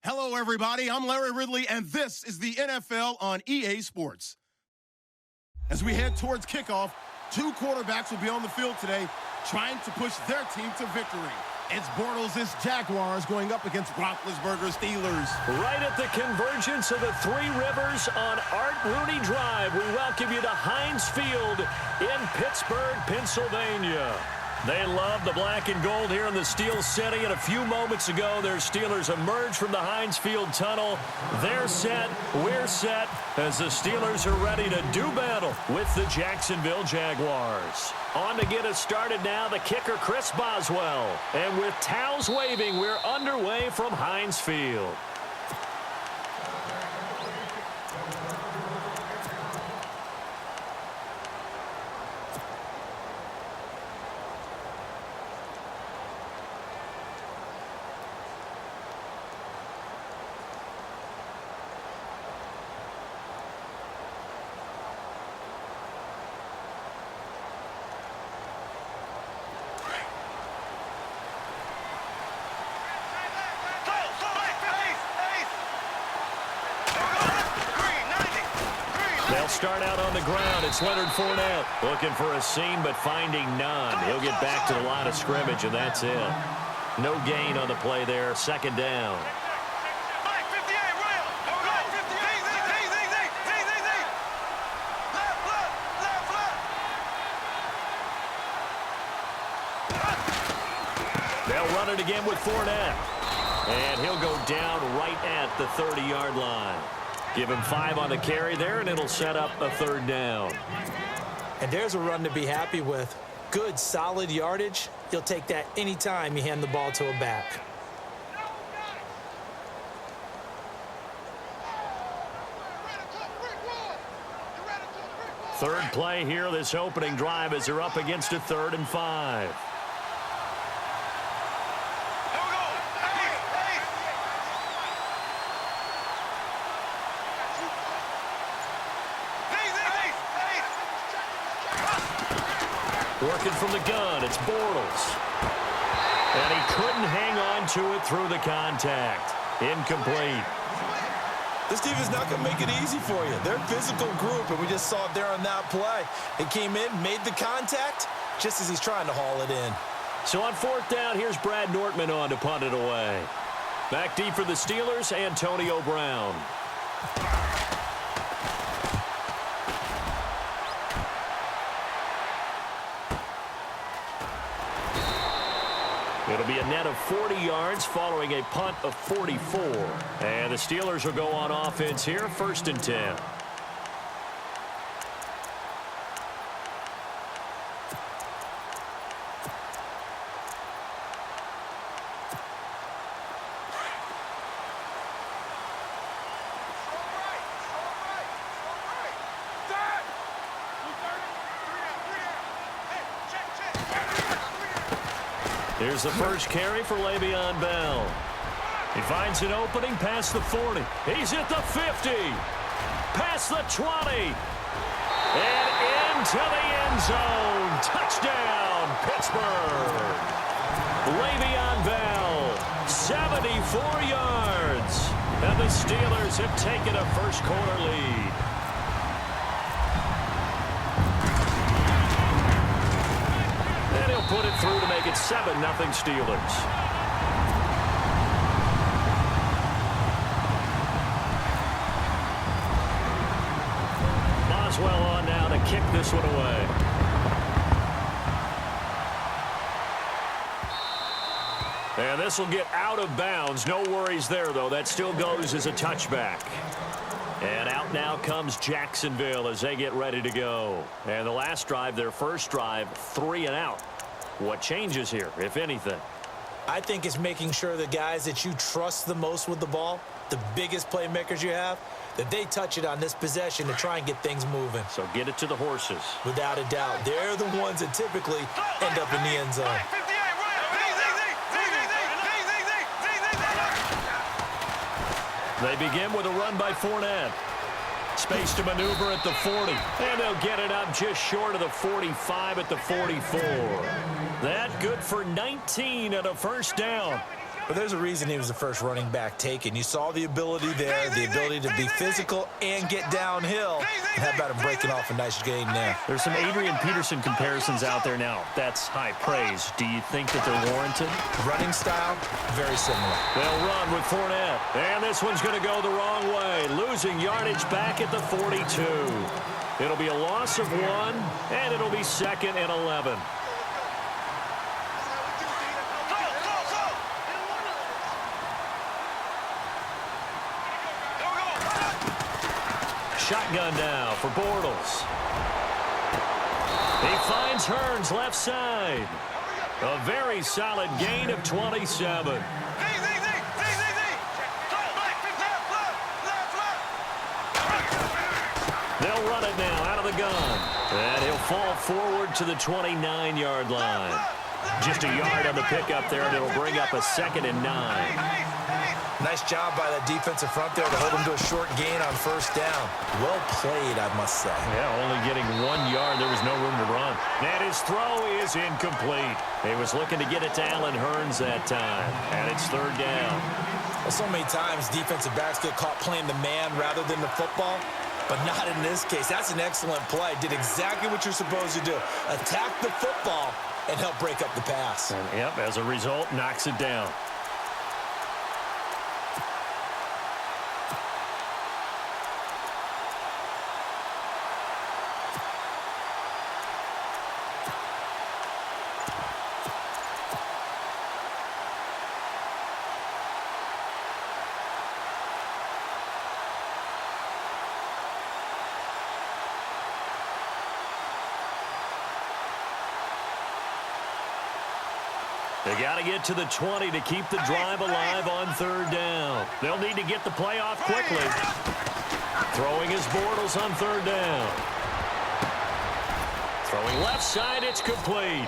Hello, everybody. I'm Larry Ridley, and this is the NFL on EA Sports. As we head towards kickoff, two quarterbacks will be on the field today trying to push their team to victory. It's Bortles' Jaguars going up against Roethlisberger's Steelers. Right at the convergence of the Three Rivers on Art Rooney Drive, we welcome you to Heinz Field in Pittsburgh, Pennsylvania. They love the black and gold here in the Steel City, and a few moments ago, their Steelers emerged from the Heinz Field tunnel. They're set, we're set, as the Steelers are ready to do battle with the Jacksonville Jaguars. On to get us started now, the kicker, Chris Boswell. And with towels waving, we're underway from Heinz Field. They'll start out on the ground. It's Leonard Fournette looking for a seam, but finding none. He'll get back to the line of scrimmage, and that's it. No gain on the play there. Second down. They'll run it again with Fournette. And he'll go down right at the 30-yard line. Give him 5 on the carry there, and it'll set up a third down. And there's a run to be happy with. Good, solid yardage. You'll take that anytime you hand the ball to a back. Third play here, this opening drive, as they're up against a 3rd and 5. Working from the gun, it's Bortles. And he couldn't hang on to it through the contact. Incomplete. This team is not going to make it easy for you. They're a physical group, and we just saw it there on that play. It came in, made the contact, just as he's trying to haul it in. So on 4th down, here's Brad Nortman on to punt it away. Back deep for the Steelers, Antonio Brown. It'll be a net of 40 yards following a punt of 44. And the Steelers will go on offense here, 1st and 10. Here's the first carry for Le'Veon Bell. He finds an opening past the 40. He's at the 50. Past the 20. And into the end zone. Touchdown, Pittsburgh. Le'Veon Bell, 74 yards. And the Steelers have taken a first-quarter lead. And he'll put it through to make it 7-0 Steelers. Boswell on now to kick this one away. And this will get out of bounds. No worries there, though. That still goes as a touchback. And out now comes Jacksonville as they get ready to go. And the last drive, their first drive, 3 and out. What changes here, if anything? I think it's making sure the guys that you trust the most with the ball, the biggest playmakers you have, that they touch it on this possession to try and get things moving. So get it to the horses. Without a doubt. They're the ones that typically end up in the end zone. They begin with a run by Fournette. Space to maneuver at the 40. And they'll get it up just short of the 45 at the 44. That good for 19 and a first down. But there's a reason he was the first running back taken. You saw the ability there, the ability to be physical and get downhill. And how about him breaking off a nice gain there? There's some Adrian Peterson comparisons out there now. That's high praise. Do you think that they're warranted? Running style, very similar. They'll run with Fournette. And this one's going to go the wrong way. Losing yardage back at the 42. It'll be a loss of 1, and it'll be 2nd and 11. Shotgun now for Bortles. He finds Hearns left side. A very solid gain of 27. They'll run it now out of the gun. And he'll fall forward to the 29-yard line. Just a yard on the pickup there, and it'll bring up a 2nd and 9. Nice job by that defensive front there to hold him to a short gain on first down. Well played, I must say. Yeah, only getting 1 yard. There was no room to run. And his throw is incomplete. He was looking to get it to Allen Hearns that time. And it's 3rd down. Well, so many times defensive backs get caught playing the man rather than the football. But not in this case. That's an excellent play. Did exactly what you're supposed to do. Attack the football and help break up the pass. And, yep, as a result, knocks it down. They got to get to the 20 to keep the drive alive on 3rd down. They'll need to get the play off quickly. Throwing his Bortles on 3rd down. Throwing left side, it's complete.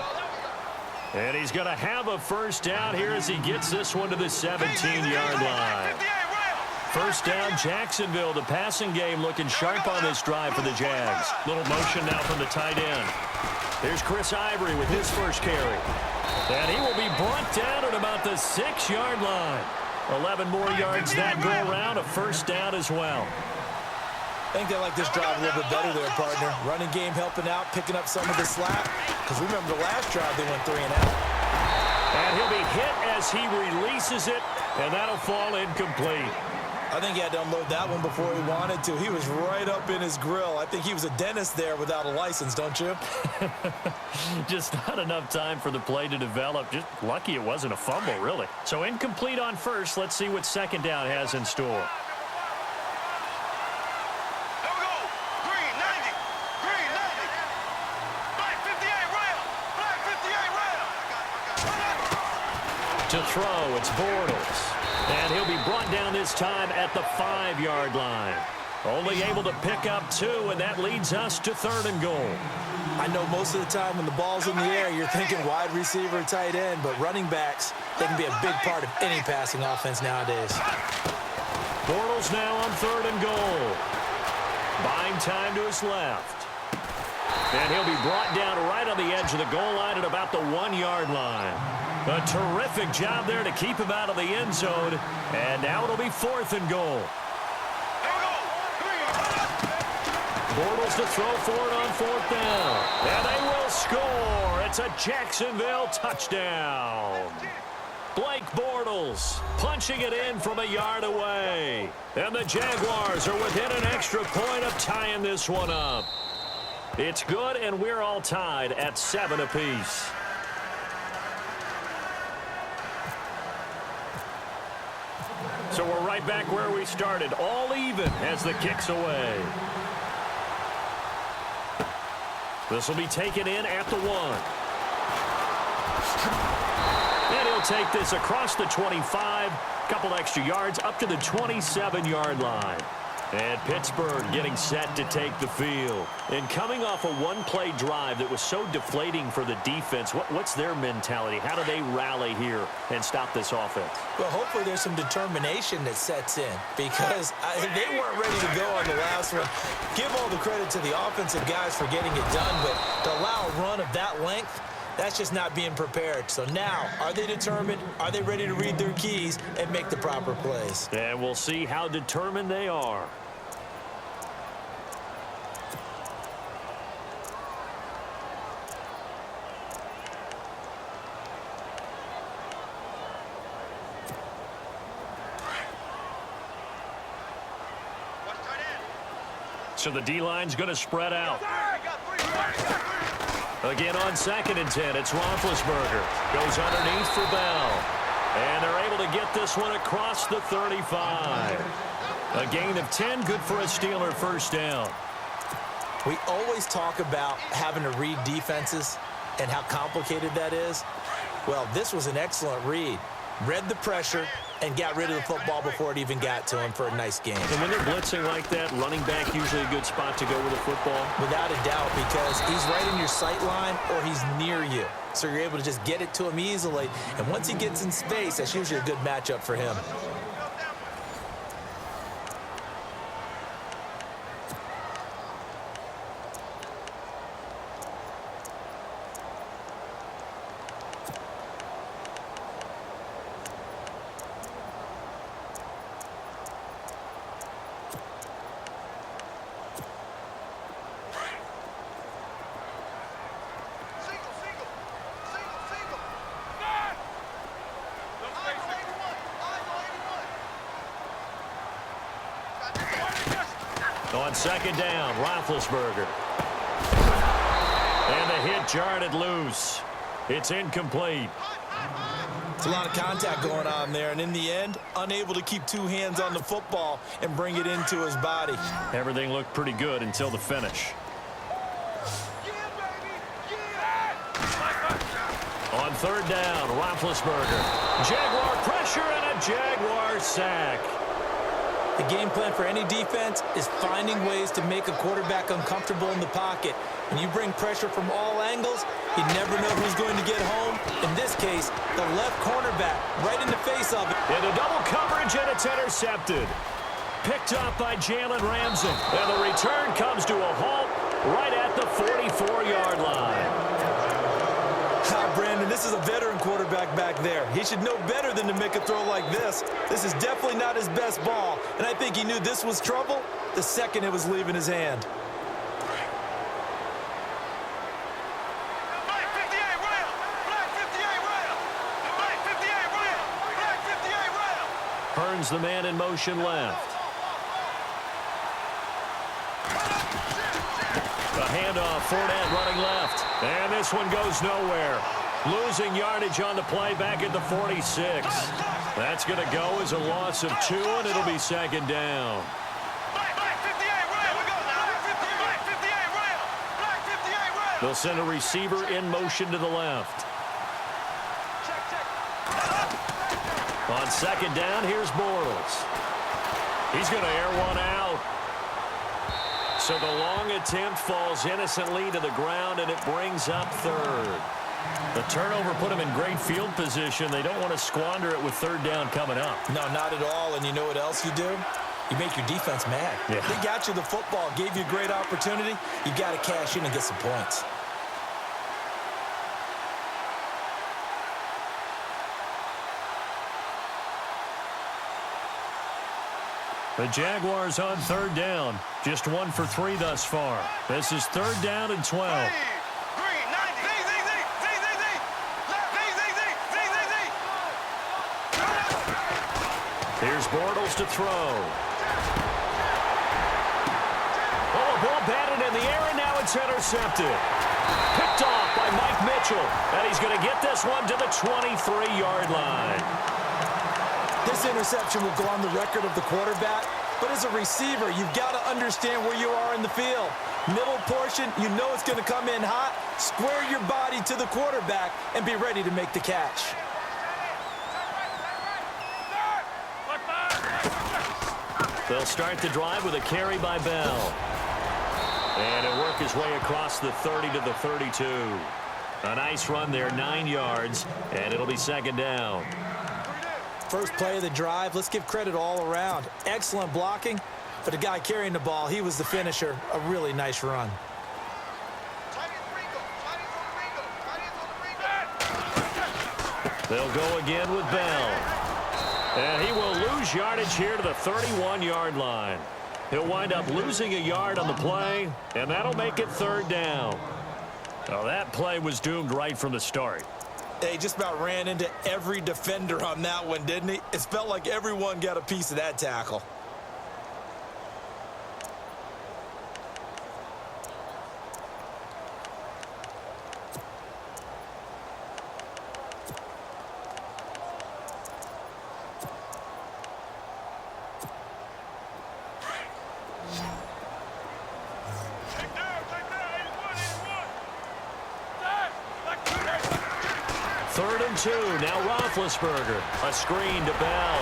And he's going to have a first down here as he gets this one to the 17-yard line. First down, Jacksonville. The passing game looking sharp on this drive for the Jags. Little motion now from the tight end. Here's Chris Ivory with his first carry. And he will be brought down at about the 6-yard line. 11 more yards that go around, a first down as well. I think they like this drive a little bit better there, partner. Running game helping out, picking up some of the slack. Because remember the last drive, they went 3 and out. And he'll be hit as he releases it, and that'll fall incomplete. I think he had to unload that one before he wanted to. He was right up in his grill. I think he was a dentist there without a license, don't you? Just not enough time for the play to develop. Just lucky it wasn't a fumble, really. So incomplete on first. Let's see what 2nd down has in store. To throw, it's Bortles. And he'll be brought down this time at the 5-yard line. Only able to pick up 2, and that leads us to 3rd and goal. I know most of the time when the ball's in the air, you're thinking wide receiver, tight end, but running backs, they can be a big part of any passing offense nowadays. Bortles now on 3rd and goal. Buying time to his left. And he'll be brought down right on the edge of the goal line at about the 1-yard line. A terrific job there to keep him out of the end zone. And now it'll be 4th and goal. Bortles to throw for it on 4th down. And they will score. It's a Jacksonville touchdown. Blake Bortles punching it in from a yard away. And the Jaguars are within an extra point of tying this one up. It's good, and we're all tied at 7 apiece. So we're right back where we started, all even as the kick's away. This will be taken in at the 1. And he'll take this across the 25, couple extra yards up to the 27-yard line. And Pittsburgh getting set to take the field. And coming off a one-play drive that was so deflating for the defense, what's their mentality? How do they rally here and stop this offense? Well, hopefully there's some determination that sets in because they weren't ready to go on the last one. Give all the credit to the offensive guys for getting it done, but to allow a run of that length, That's just not being prepared. So now, are they determined? Are they ready to read their keys and make the proper plays? And we'll see how determined they are. So the D-line's going to spread out. Again on 2nd and 10, it's Roethlisberger. Goes underneath for Bell. And they're able to get this one across the 35. A gain of 10, good for a Steeler first down. We always talk about having to read defenses and how complicated that is. Well, this was an excellent read. Read the pressure and got rid of the football before it even got to him for a nice game. And when they're blitzing like that, running back usually a good spot to go with the football? Without a doubt, because he's right in your sight line or he's near you. So you're able to just get it to him easily. And once he gets in space, that's usually a good matchup for him. On 2nd down, Roethlisberger. And the hit jarred it loose. It's incomplete. It's a lot of contact going on there, and in the end, unable to keep two hands on the football and bring it into his body. Everything looked pretty good until the finish. On 3rd down, Roethlisberger. Jaguar pressure and a Jaguar sack. The game plan for any defense is finding ways to make a quarterback uncomfortable in the pocket. When you bring pressure from all angles, you never know who's going to get home. In this case, the left cornerback right in the face of it. Into double coverage, and it's intercepted. Picked up by Jalen Ramsey. And the return comes to a halt right at the 44-yard line. Brandon, this is a veteran quarterback back there. He should know better than to make a throw like this. This is definitely not his best ball, and I think he knew this was trouble the second it was leaving his hand. Hearns the man in motion left. A handoff, Fournette running left. And this one goes nowhere. Losing yardage on the play back at the 46. That's going to go as a loss of 2, and it'll be 2nd down. They'll send a receiver in motion to the left. On 2nd down, here's Bortles. He's going to air one out. So the long attempt falls innocently to the ground, and it brings up 3rd. The turnover put them in great field position. They don't want to squander it with 3rd down coming up. No, not at all. And you know what else you do? You make your defense mad. Yeah. They got you the football, gave you a great opportunity. You got to cash in and get some points. The Jaguars on 3rd down. Just 1 for 3 thus far. This is 3rd down and 12. Here's Bortles to throw. Oh, a ball batted in the air, and now it's intercepted. Picked off by Mike Mitchell. And he's going to get this one to the 23-yard line. This interception will go on the record of the quarterback, but as a receiver, you've got to understand where you are in the field. Middle portion, you know it's going to come in hot. Square your body to the quarterback and be ready to make the catch. They'll start the drive with a carry by Bell. And it'll work his way across the 30 to the 32. A nice run there, 9 yards, and it'll be 2nd down. First play of the drive, let's give credit all around. Excellent blocking, but the guy carrying the ball, he was the finisher. A really nice run. They'll go again with Bell. And he will lose yardage here to the 31-yard line. He'll wind up losing a yard on the play, and that'll make it third down. Well, that play was doomed right from the start. He just about ran into every defender on that one, didn't he? It felt like everyone got a piece of that tackle. Third and 2. Now Roethlisberger. A screen to Bell.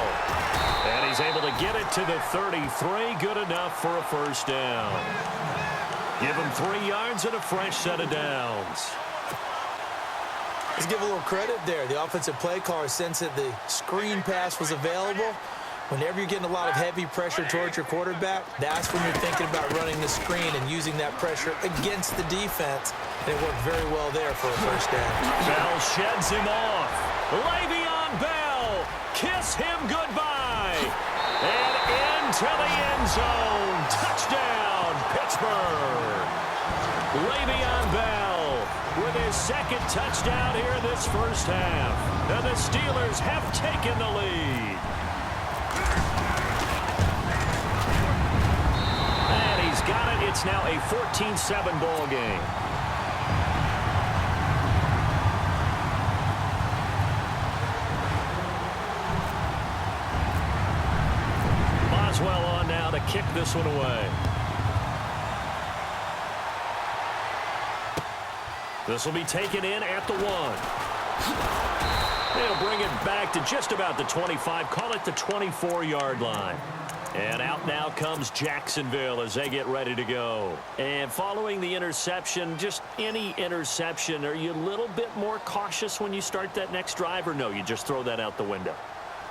And he's able to get it to the 33. Good enough for a first down. Give him 3 yards and a fresh set of downs. Let's give a little credit there. The offensive play caller sensed that the screen pass was available. Whenever you're getting a lot of heavy pressure towards your quarterback, that's when you're thinking about running the screen and using that pressure against the defense. And it worked very well there for a first down. Bell sheds him off. Le'Veon Bell, kiss him goodbye. And into the end zone. Touchdown, Pittsburgh. Le'Veon Bell with his second touchdown here this first half. And the Steelers have taken the lead. And he's got it. It's now a 14-7 ball game. Boswell on now to kick this one away. This will be taken in at the 1. They'll bring it back to just about the 25. Call it the 24-yard line. And out now comes Jacksonville as they get ready to go. And following the interception, just any interception, are you a little bit more cautious when you start that next drive, or no, you just throw that out the window?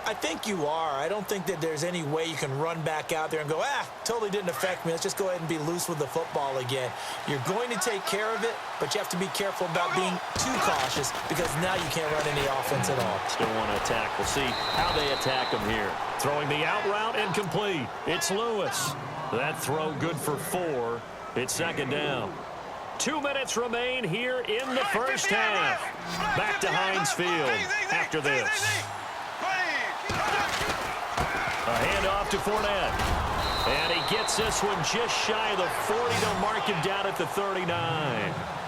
I think you are. I don't think that there's any way you can run back out there and go, totally didn't affect me. Let's just go ahead and be loose with the football again. You're going to take care of it, but you have to be careful about being too cautious because now you can't run any offense at all. Still want to attack. We'll see how they attack him here. Throwing the out route and complete. It's Lewis. That throw good for 4. It's second down. 2 minutes remain here in the first half. Back to Heinz Field after this. A handoff to Fournette. And he gets this one just shy of the 40. They'll mark him down at the 39.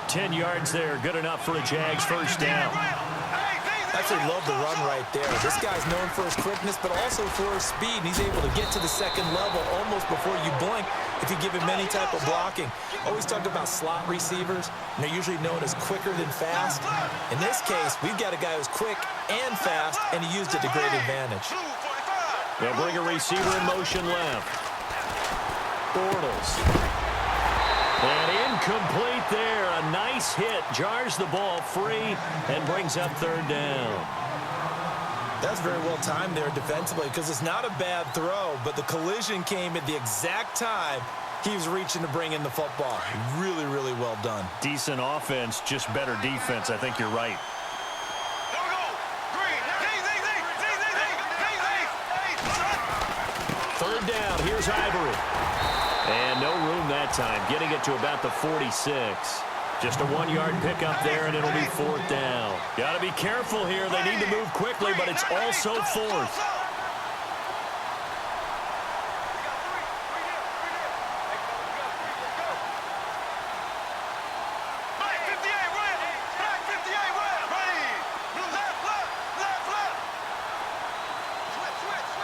10 yards there. Good enough for a Jags first down. I actually love the run right there. This guy's known for his quickness, but also for his speed. And he's able to get to the second level almost before you blink if you give him any type of blocking. Always talked about slot receivers, and they're usually known as quicker than fast. In this case, we've got a guy who's quick and fast, and he used it to great advantage. They'll bring a receiver in motion left. Bortles. And incomplete there. A nice hit. Jars the ball free and brings up third down. That's very well timed there defensively because it's not a bad throw, but the collision came at the exact time he was reaching to bring in the football. Really, really well done. Decent offense, just better defense. I think you're right. Third down. Here's Ivory. And no room that time. Getting it to about the 46. Just a 1-yard pickup there, and it'll be fourth down. Got to be careful here. They need to move quickly, but it's also fourth.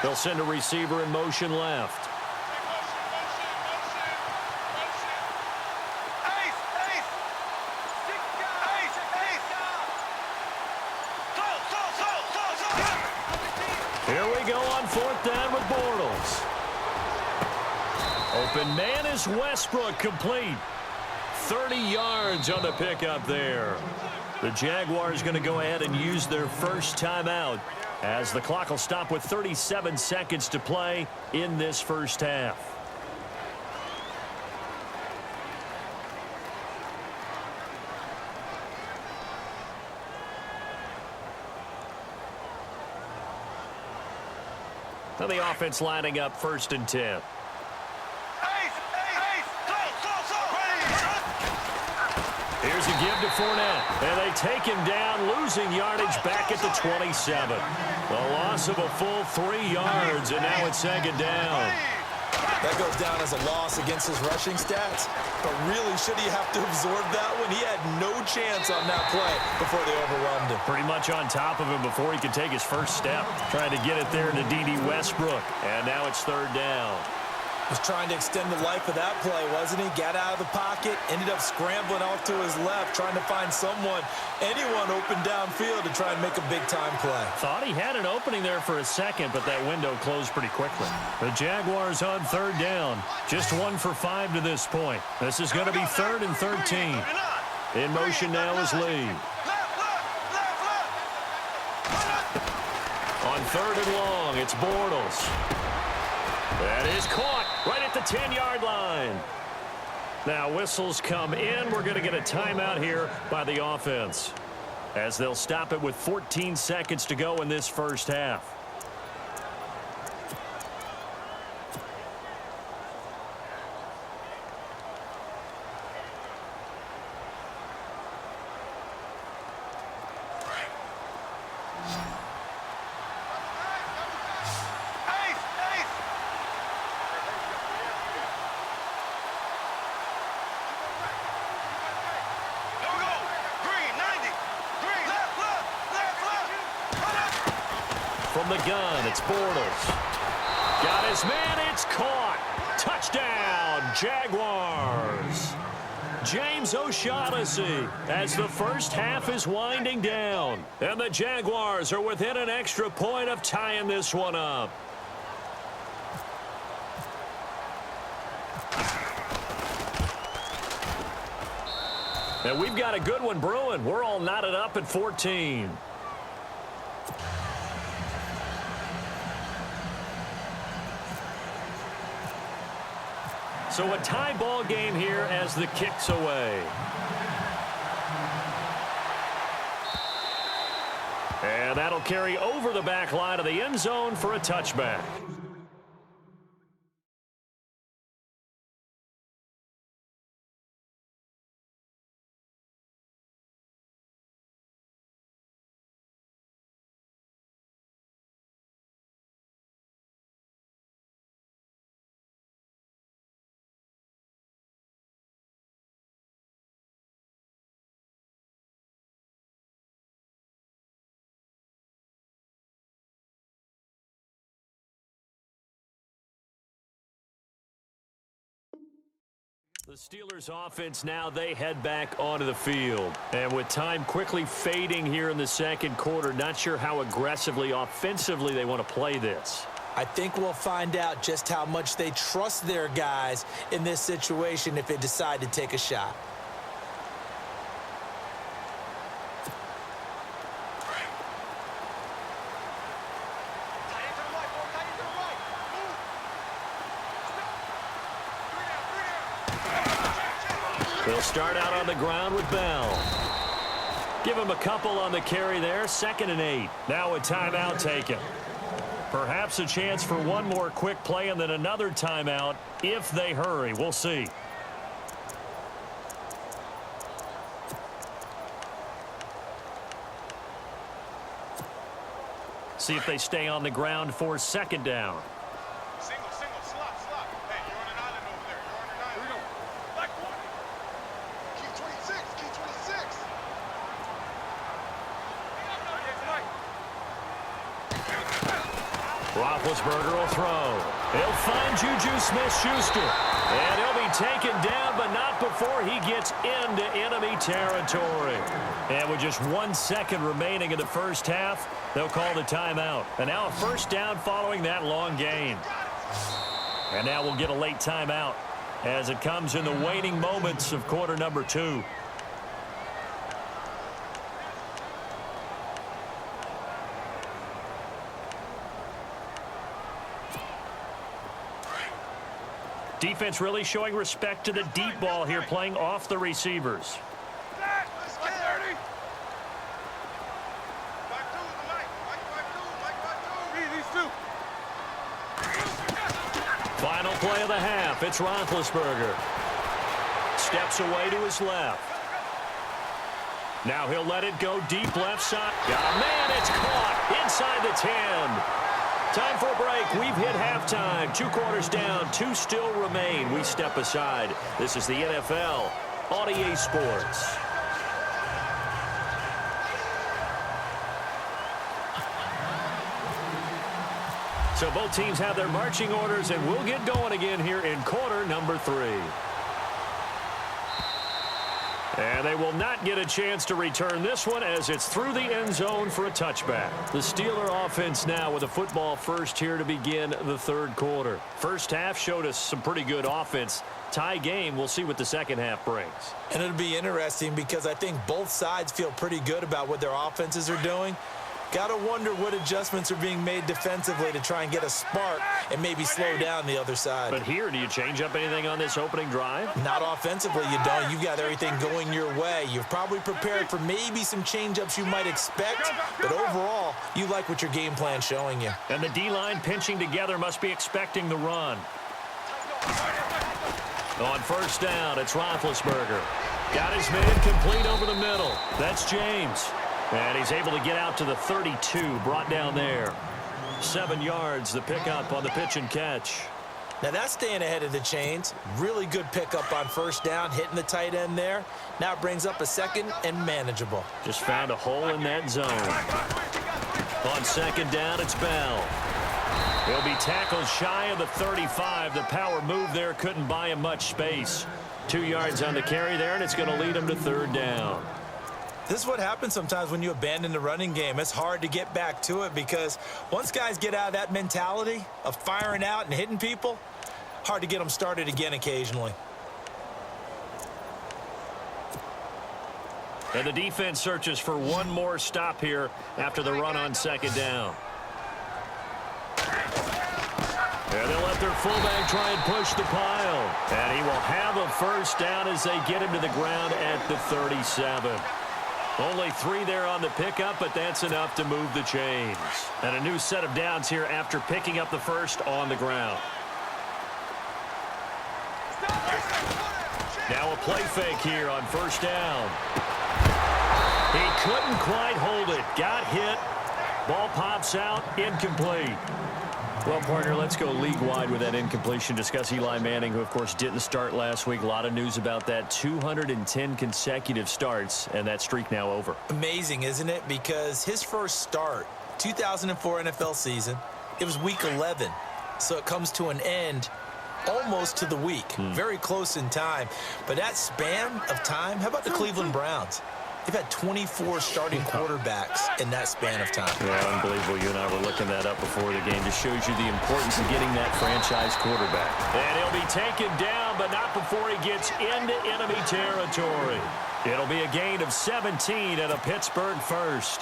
They'll send a receiver in motion left. Here we go on fourth down with Bortles. Open man is Westbrook, complete. 30 yards on the pickup there. The Jaguars going to go ahead and use their first timeout as the clock will stop with 37 seconds to play in this first half. Now the offense lining up 1st and 10. Here's a give to Fournette, and they take him down, losing yardage back at the 27. A loss of a full 3 yards, and now it's 2nd down. That goes down as a loss against his rushing stats. But really, should he have to absorb that one? He had no chance on that play before they overwhelmed him. Pretty much on top of him before he could take his first step. Trying to get it there to D.D. Westbrook. And now it's 3rd down. Was trying to extend the life of that play, wasn't he? Got out of the pocket, ended up scrambling off to his left, trying to find anyone open downfield to try and make a big-time play. Thought he had an opening there for a second, but that window closed pretty quickly. The Jaguars on 3rd down. Just 1 for 5 to this point. This is going to be 3rd and 13. In motion now is Lee. On 3rd and long, it's Bortles. That is caught right at the 10-yard line. Now whistles come in. We're going to get a timeout here by the offense, as they'll stop it with 14 seconds to go in this first half. From the gun, it's Bortles. Got his man, it's caught. Touchdown, Jaguars. James O'Shaughnessy as the first half is winding down. And the Jaguars are within an extra point of tying this one up. And we've got a good one brewing. We're all knotted up at 14. So a tie ball game here as the kick's away. And that'll carry over the back line of the end zone for a touchback. The Steelers offense now, they head back onto the field. And with time quickly fading here in the second quarter, not sure how aggressively, offensively they want to play this. I think we'll find out just how much they trust their guys in this situation if they decide to take a shot. They'll start out on the ground with Bell. Give him a couple on the carry there. 2nd and 8. Now a timeout taken. Perhaps a chance for one more quick play and then another timeout if they hurry. We'll see. See if they stay on the ground for 2nd down. Roethlisberger will throw. He'll find Juju Smith-Schuster. And he'll be taken down, but not before he gets into enemy territory. And with just 1 second remaining in the first half, they'll call the timeout. And now a first down following that long gain. And now we'll get a late timeout as it comes in the waning moments of quarter number 2. Defense really showing respect to the deep ball here, playing off the receivers. Final play of the half. It's Roethlisberger. Steps away to his left. Now he'll let it go deep left side. Got a man. It's caught inside the 10. Time for a break. We've hit halftime. 2 quarters down. 2 still remain. We step aside. This is the NFL on EA Sports. So both teams have their marching orders, and we'll get going again here in quarter number 3. And they will not get a chance to return this one as it's through the end zone for a touchback. The Steeler offense now with a football first here to begin the 3rd quarter. First half showed us some pretty good offense. Tie game. We'll see what the second half brings. And it'll be interesting because I think both sides feel pretty good about what their offenses are doing. Got to wonder what adjustments are being made defensively to try and get a spark and maybe slow down the other side. But here, do you change up anything on this opening drive? Not offensively, you don't. You've got everything going your way. You've probably prepared for maybe some change-ups you might expect, but overall, you like what your game plan's showing you. And the D-line pinching together must be expecting the run. On first down, it's Roethlisberger. Got his man complete over the middle. That's James. And he's able to get out to the 32, brought down there. 7 yards, the pickup on the pitch and catch. Now that's staying ahead of the chains. Really good pickup on first down, hitting the tight end there. Now it brings up a second and manageable. Just found a hole in that zone. On second down, it's Bell. He'll be tackled shy of the 35. The power move there couldn't buy him much space. 2 yards on the carry there, and it's going to lead him to 3rd down. This is what happens sometimes when you abandon the running game. It's hard to get back to it because once guys get out of that mentality of firing out and hitting people, hard to get them started again occasionally. And the defense searches for one more stop here after the run on second down. And they'll let their fullback try and push the pile. And he will have a first down as they get him to the ground at the 37. Only 3 there on the pickup, but that's enough to move the chains. And a new set of downs here after picking up the first on the ground. Now a play fake here on first down. He couldn't quite hold it. Got hit. Ball pops out. Incomplete. Well, partner, let's go league-wide with that incompletion. Discuss Eli Manning, who, of course, didn't start last week. A lot of news about that. 210 consecutive starts, and that streak now over. Amazing, isn't it? Because his first start, 2004 NFL season, it was week 11. So it comes to an end almost to the week. Very close in time. But that span of time, how about the Cleveland Browns? They've had 24 starting quarterbacks in that span of time. Yeah, unbelievable. You and I were looking that up before the game. Just shows you the importance of getting that franchise quarterback. And he'll be taken down, but not before he gets into enemy territory. It'll be a gain of 17 and a Pittsburgh first.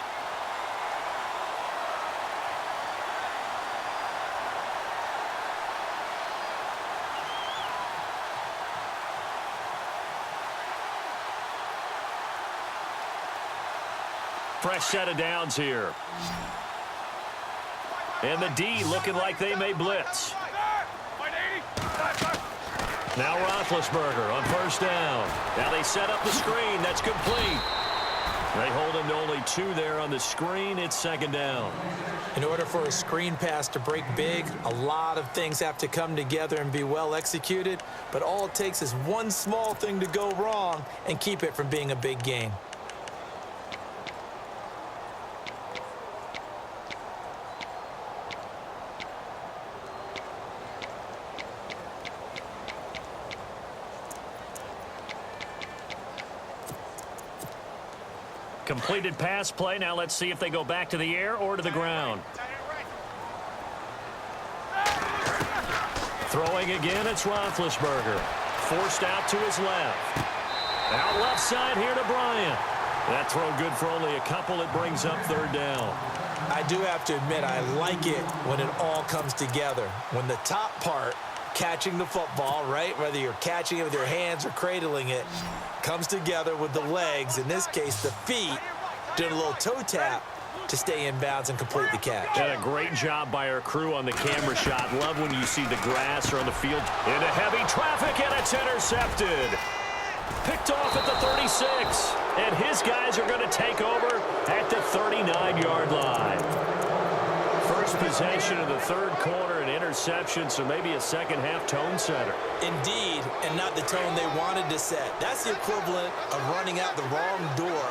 Fresh set of downs here. And the D looking like they may blitz. Now Roethlisberger on first down. Now they set up the screen. That's complete. They hold him to only 2 there on the screen. It's second down. In order for a screen pass to break big, a lot of things have to come together and be well executed. But all it takes is one small thing to go wrong and keep it from being a big gain. Completed pass play. Now let's see if they go back to the air or to the ground. Throwing again, it's Roethlisberger. Forced out to his left. Out left side here to Bryant. That throw good for only a couple. It brings up 3rd down. I do have to admit, I like it when it all comes together. When the top part, catching the football, right, whether you're catching it with your hands or cradling it, comes together with the legs, in this case the feet, doing a little toe tap to stay in bounds and complete the catch. And a great job by our crew on the camera shot. Love when you see the grass or on the field into heavy traffic, and it's intercepted. Picked off at the 36, and his guys are going to take over at the 39-yard line. First possession of the third quarter, an interception, so maybe a second-half tone setter. Indeed, and not the tone they wanted to set. That's the equivalent of running out the wrong door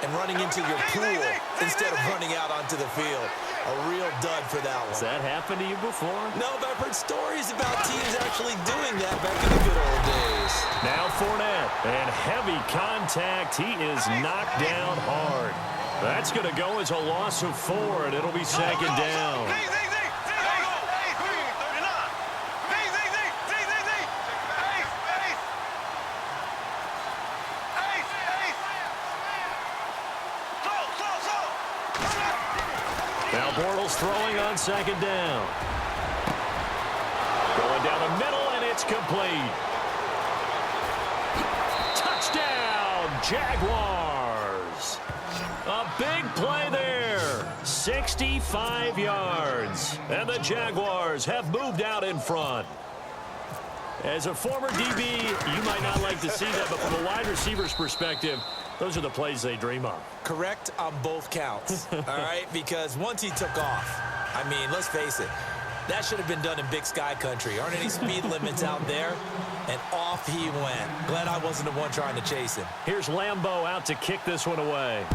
and running into your pool instead of running out onto the field. A real dud for that one. Has that happened to you before? No, but I've heard stories about teams actually doing that back in the good old days. Now Fournette, and heavy contact. He is knocked down hard. That's going to go as a loss of 4, and it'll be second down. Now Bortles throwing on second down. Going down the middle, and it's complete. Touchdown, Jaguars. A big play there. 65 yards. And the Jaguars have moved out in front. As a former DB, you might not like to see that, but from a wide receiver's perspective, those are the plays they dream of. Correct on both counts, all right? Because once he took off, I mean, let's face it, that should have been done in Big Sky country. Aren't any speed limits out there? And off he went. Glad I wasn't the one trying to chase him. Here's Lambeau out to kick this one away.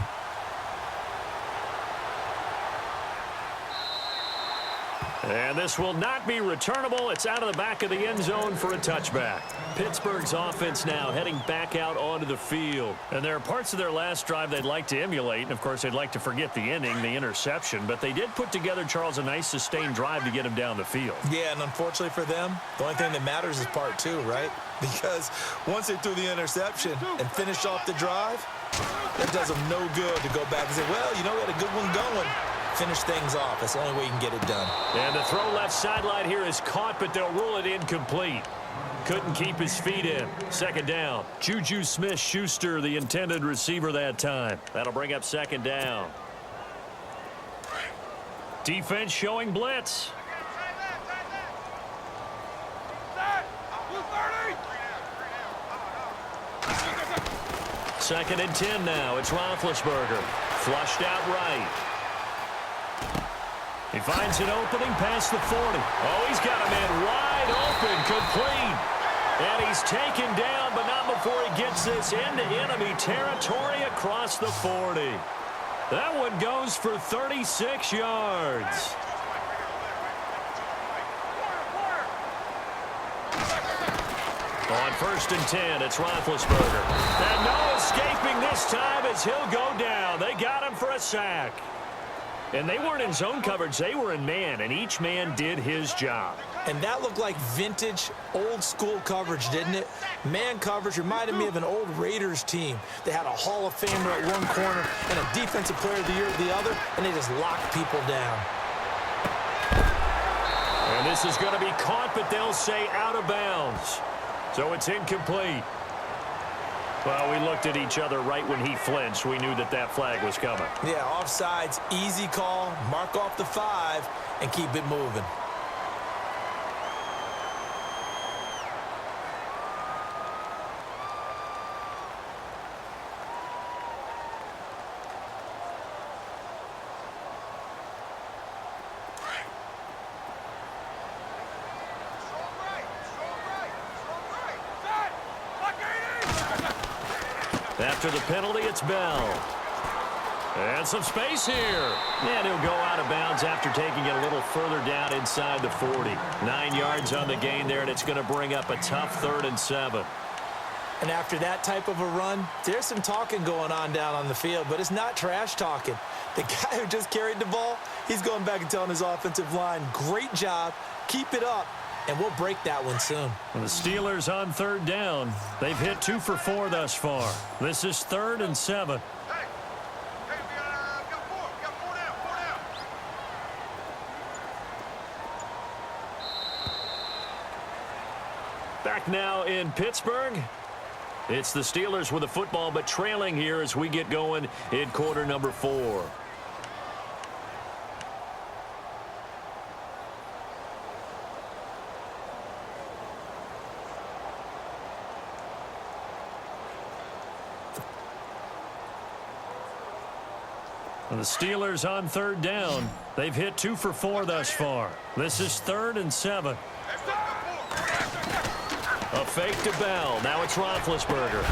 And this will not be returnable. It's out of the back of the end zone for a touchback. Pittsburgh's offense now heading back out onto the field. And there are parts of their last drive they'd like to emulate. And, of course, they'd like to forget the ending, the interception. But they did put together, Charles, a nice sustained drive to get him down the field. Yeah, and unfortunately for them, the only thing that matters is part 2, right? Because once they threw the interception and finished off the drive, that does them no good to go back and say, well, you know, we had a good one going. Finish things off. That's the only way you can get it done. And the throw left sideline here is caught, but they'll rule it incomplete. Couldn't keep his feet in. Second down. Juju Smith-Schuster, the intended receiver that time. That'll bring up second down. Defense showing blitz. Second and 10 now. It's Roethlisberger. Flushed out right. He finds an opening past the 40. Oh, he's got a man wide open, complete. And he's taken down, but not before he gets this into enemy territory across the 40. That one goes for 36 yards. On first and 10, it's Roethlisberger. And no escaping this time as he'll go down. They got him for a sack. And they weren't in zone coverage. They were in man, and each man did his job. And that looked like vintage, old-school coverage, didn't it? Man coverage reminded me of an old Raiders team. They had a Hall of Famer at one corner and a Defensive Player of the Year at the other, and they just locked people down. And this is going to be caught, but they'll say out of bounds. So it's incomplete. Well, we looked at each other right when he flinched. We knew that that flag was coming. Yeah, offsides, easy call, mark off the 5, and keep it moving. After the penalty, it's Bell. And some space here. And he'll go out of bounds after taking it a little further down inside the 40. 9 yards on the gain there, and it's going to bring up a tough 3rd and 7. And after that type of a run, there's some talking going on down on the field, but it's not trash talking. The guy who just carried the ball, he's going back and telling his offensive line, great job, keep it up. And we'll break that one soon. The Steelers on 3rd down. They've hit 2 for 4 thus far. This is 3rd and 7. Back now in Pittsburgh. It's the Steelers with the football, but trailing here as we get going in quarter number 4. And the Steelers on third down. They've hit 2 for 4 thus far. This is 3rd and 7. A fake to Bell. Now it's Roethlisberger.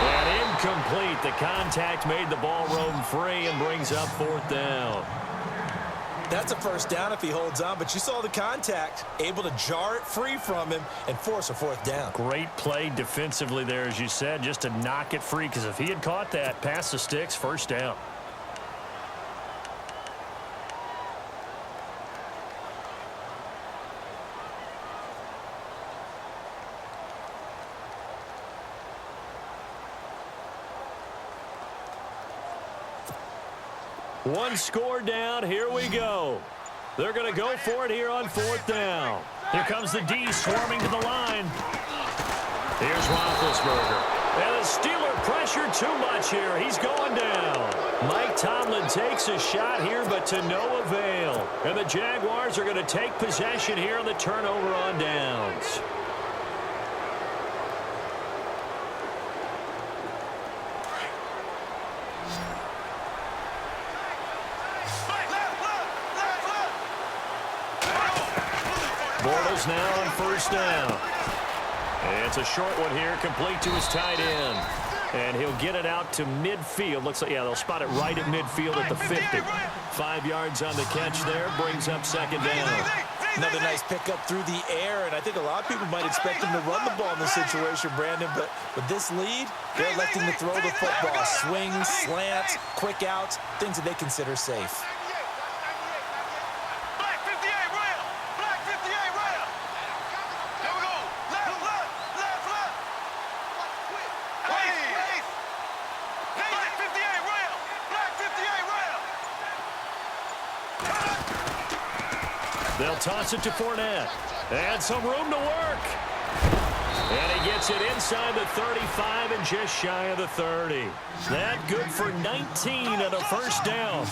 And incomplete. The contact made the ball roam free and brings up 4th down. That's a first down if he holds on, but you saw the contact, able to jar it free from him and force a 4th down. Great play defensively there, as you said, just to knock it free, because if he had caught that, past the sticks, first down. One score down. Here we go. They're going to go for it here on 4th down. Here comes the D swarming to the line. Here's Roethlisberger. And the Steeler pressure too much here. He's going down. Mike Tomlin takes a shot here, but to no avail. And the Jaguars are going to take possession here on the turnover on downs. Bortles now on 1st down. And it's a short one here, complete to his tight end. And he'll get it out to midfield. Looks like, yeah, they'll spot it right at midfield at the 50. 5 yards on the catch there, brings up 2nd down. Another nice pickup through the air, and I think a lot of people might expect him to run the ball in this situation, Brandon, but with this lead, they're electing to throw the football. Swings, slants, quick outs, things that they consider safe. They'll toss it to Fournette. And some room to work. And he gets it inside the 35 and just shy of the 30. That good for 19 and a first down.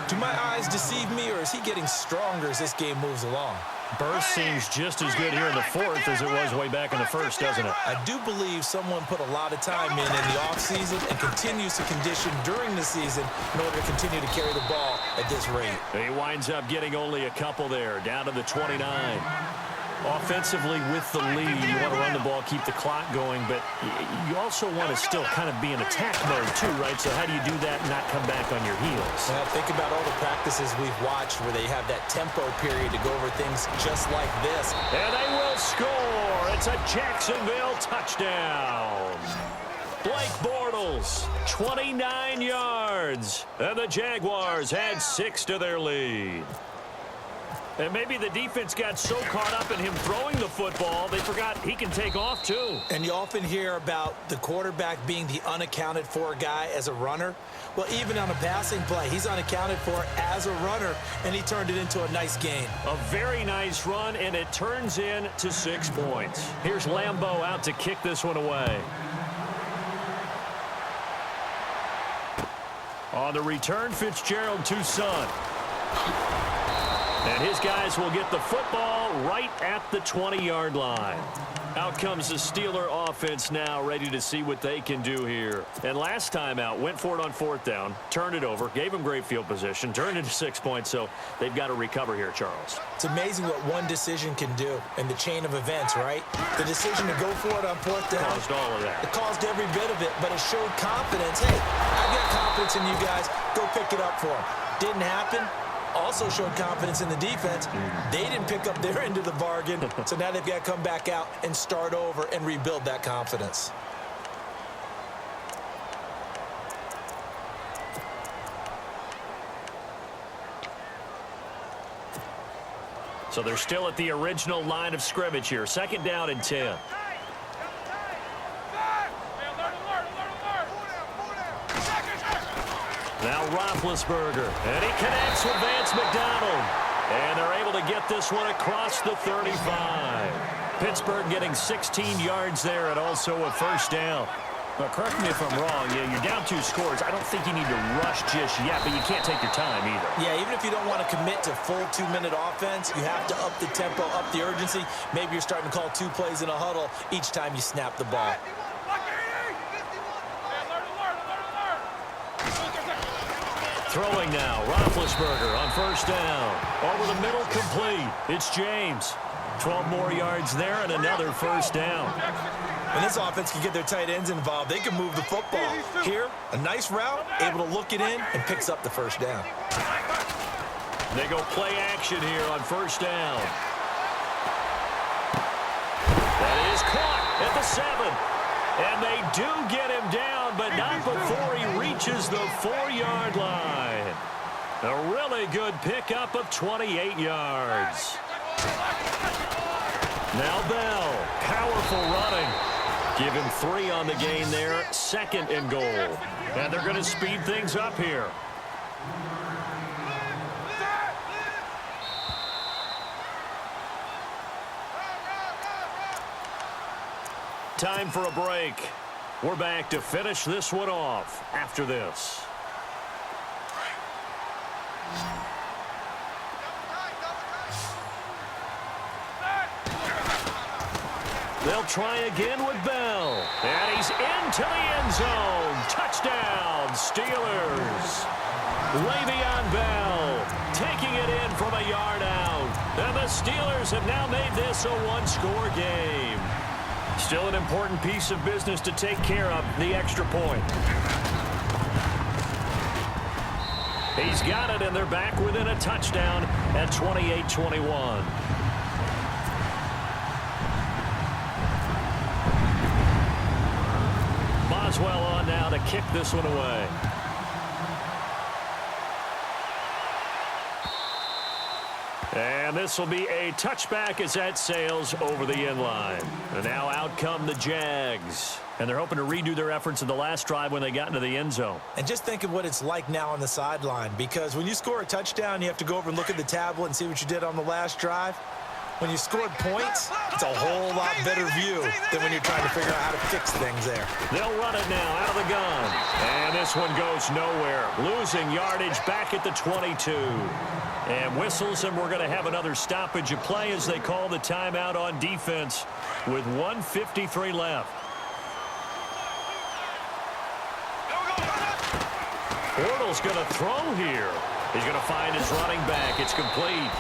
Do my eyes deceive me, or is he getting stronger as this game moves along? Burst seems just as good here in the 4th as it was way back in the 1st, doesn't it? I do believe someone put a lot of time in the offseason and continues to condition during the season in order to continue to carry the ball at this rate. He winds up getting only a couple there, down to the 29. Offensively with the lead, you want to run the ball, keep the clock going, but you also want to still kind of be in attack mode too, right? So how do you do that and not come back on your heels? Well, think about all the practices we've watched where they have that tempo period to go over things just like this. And they will score. It's a Jacksonville touchdown. Blake Bortles, 29 yards. And the Jaguars had 6 to their lead. And maybe the defense got so caught up in him throwing the football, they forgot he can take off too. And you often hear about the quarterback being the unaccounted for guy as a runner. Well, even on a passing play, he's unaccounted for as a runner, and he turned it into a nice gain. A very nice run, and it turns into 6 points. Here's Lambeau out to kick this one away. On the return, Fitzgerald to Son. And his guys will get the football right at the 20-yard line. Out comes the Steeler offense now, ready to see what they can do here. And last time out, went for it on 4th down, turned it over, gave them great field position, turned into 6 points, so they've got to recover here, Charles. It's amazing what one decision can do in the chain of events, right? The decision to go for it on 4th down. Caused all of that. It caused every bit of it, but it showed confidence. Hey, I've got confidence in you guys. Go pick it up for them. Didn't happen. Also showed confidence in the defense. They didn't pick up their end of the bargain, so now they've got to come back out and start over and rebuild that confidence. So they're still at the original line of scrimmage here. 2nd down and 10. Now Roethlisberger, and he connects with Vance McDonald. And they're able to get this one across the 35. Pittsburgh getting 16 yards there and also a first down. Well, correct me if I'm wrong. Yeah, you're down 2 scores. I don't think you need to rush just yet, but you can't take your time either. Yeah, even if you don't want to commit to full 2-minute offense, you have to up the tempo, up the urgency. Maybe you're starting to call 2 plays in a huddle each time you snap the ball. Throwing now, Roethlisberger on first down. Over the middle, complete. It's James. 12 more yards there and another first down. When this offense can get their tight ends involved, they can move the football. Here, a nice route, able to look it in, and picks up the first down. They go play action here on first down. That is caught at the 7. And they do get him down, but not before he reaches the 4-yard line. A really good pickup of 28 yards. Now Bell, powerful running. Give him 3 on the gain there, 2nd and goal. And they're going to speed things up here. Time for a break. We're back to finish this one off after this. They'll try again with Bell. And he's into the end zone. Touchdown, Steelers. Le'Veon Bell taking it in from a yard out. And the Steelers have now made this a one-score game. Still an important piece of business to take care of, the extra point. He's got it, and they're back within a touchdown at 28-21. Boswell on now to kick this one away. And this will be a touchback as that sails over the end line. And now out come the Jags. And they're hoping to redo their efforts in the last drive when they got into the end zone. And just think of what it's like now on the sideline, because when you score a touchdown, you have to go over and look at the tablet and see what you did on the last drive. When you scored points, it's a whole lot better view than when you're trying to figure out how to fix things there. They'll run it now out of the gun. And this one goes nowhere. Losing yardage back at the 22. And whistles, and we're going to have another stoppage of play as they call the timeout on defense with 1:53 left. Bortles going to throw here. He's going to find his running back. It's complete.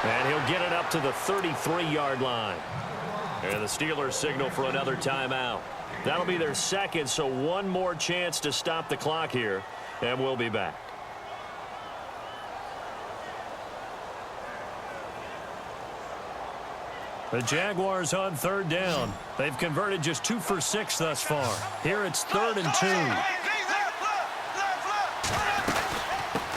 And he'll get it up to the 33-yard line. And the Steelers signal for another timeout. That'll be their second, so one more chance to stop the clock here, and we'll be back. The Jaguars on third down. They've converted just 2 for 6 thus far. Here it's 3rd and 2.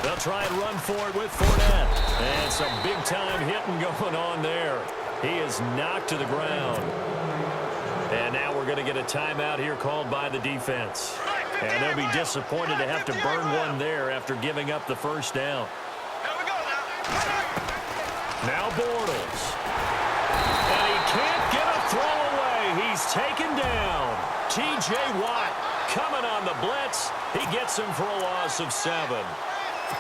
They'll try and run for it with Fournette. And some big-time hitting going on there. He is knocked to the ground. And now we're going to get a timeout here called by the defense. And they'll be disappointed to have to burn one there after giving up the first down. Now Bortles. And he can't get a throw away. He's taken down. T.J. Watt coming on the blitz. He gets him for a loss of 7.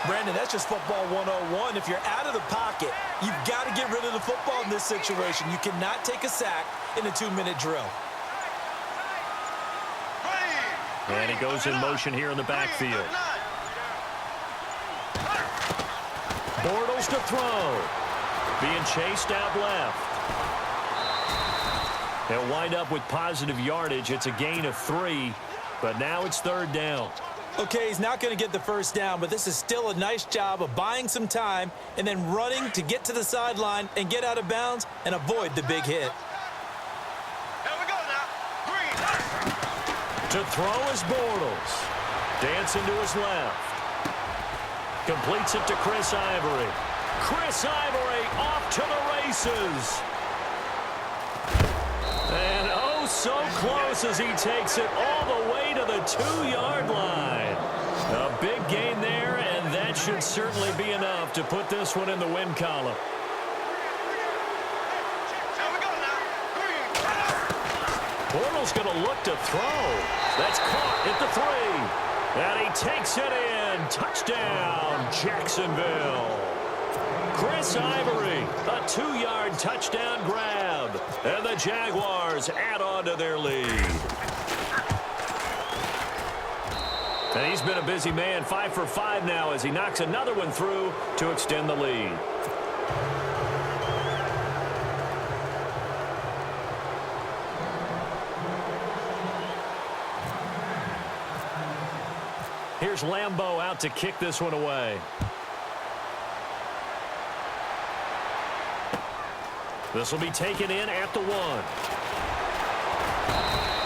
Brandon, that's just football 101. If you're out of the pocket, you've got to get rid of the football in this situation. You cannot take a sack in a 2-minute drill. And he goes in motion here in the backfield. Bortles to throw. Being chased out left. They'll wind up with positive yardage. It's a gain of 3, but now it's 3rd down. Okay, he's not going to get the first down, but this is still a nice job of buying some time and then running to get to the sideline and get out of bounds and avoid the big hit. Here we go now. To throw is Bortles. Dancing to his left. Completes it to Chris Ivory. Chris Ivory off to the races. And oh, so close as he takes it all the way to the 2-yard line. A big gain there, and that should certainly be enough to put this one in the win column. Bortles going to look to throw. That's caught at the 3. And he takes it in. Touchdown, Jacksonville. Chris Ivory, a 2-yard touchdown grab. And the Jaguars add on to their lead. And he's been a busy man, 5 for 5 now as he knocks another one through to extend the lead. Here's Lambeau out to kick this one away. This will be taken in at the 1.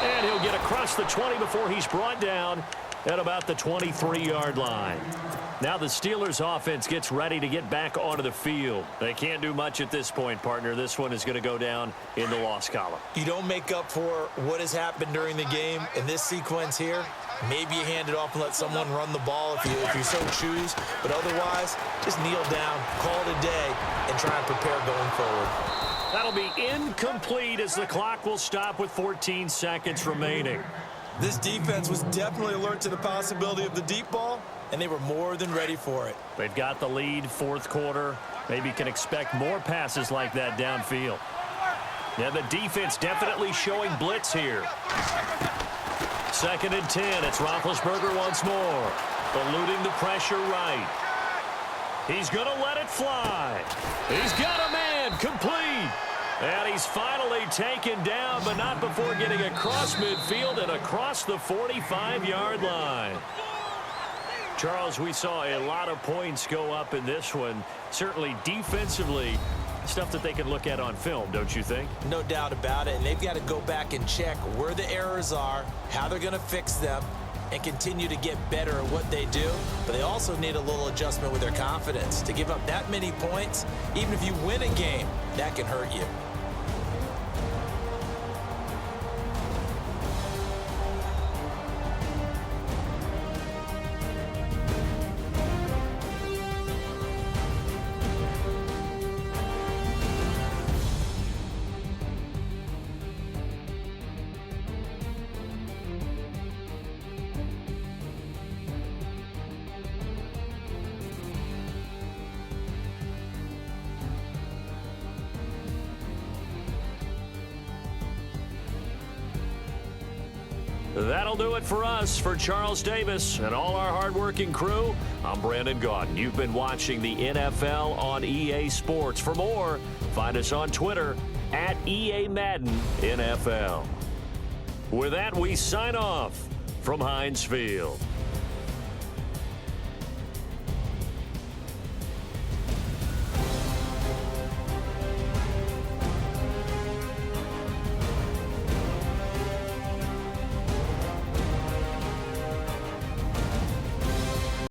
And he'll get across the 20 before he's brought down at about the 23-yard line. Now the Steelers offense gets ready to get back onto the field. They can't do much at this point, partner. This one is going to go down in the loss column. You don't make up for what has happened during the game in this sequence here. Maybe you hand it off and let someone run the ball if you so choose. But otherwise, just kneel down, call it a day, and try and prepare going forward. That'll be incomplete as the clock will stop with 14 seconds remaining. This defense was definitely alert to the possibility of the deep ball, and they were more than ready for it. They've got the lead, fourth quarter. Maybe can expect more passes like that downfield. Yeah, the defense definitely showing blitz here. 2nd and 10. It's Roethlisberger once more. Eluding the pressure right. He's going to let it fly. He's got a man complete. And he's finally taken down, but not before getting across midfield and across the 45-yard line. Charles, we saw a lot of points go up in this one. Certainly defensively, stuff that they can look at on film, don't you think? No doubt about it. And they've got to go back and check where the errors are, how they're going to fix them, and continue to get better at what they do. But they also need a little adjustment with their confidence. To give up that many points, even if you win a game, that can hurt you. That'll do it for us. For Charles Davis and all our hardworking crew, I'm Brandon Gaudin. You've been watching the NFL on EA Sports. For more, find us on Twitter at EA Madden NFL. With that, we sign off from Heinz Field.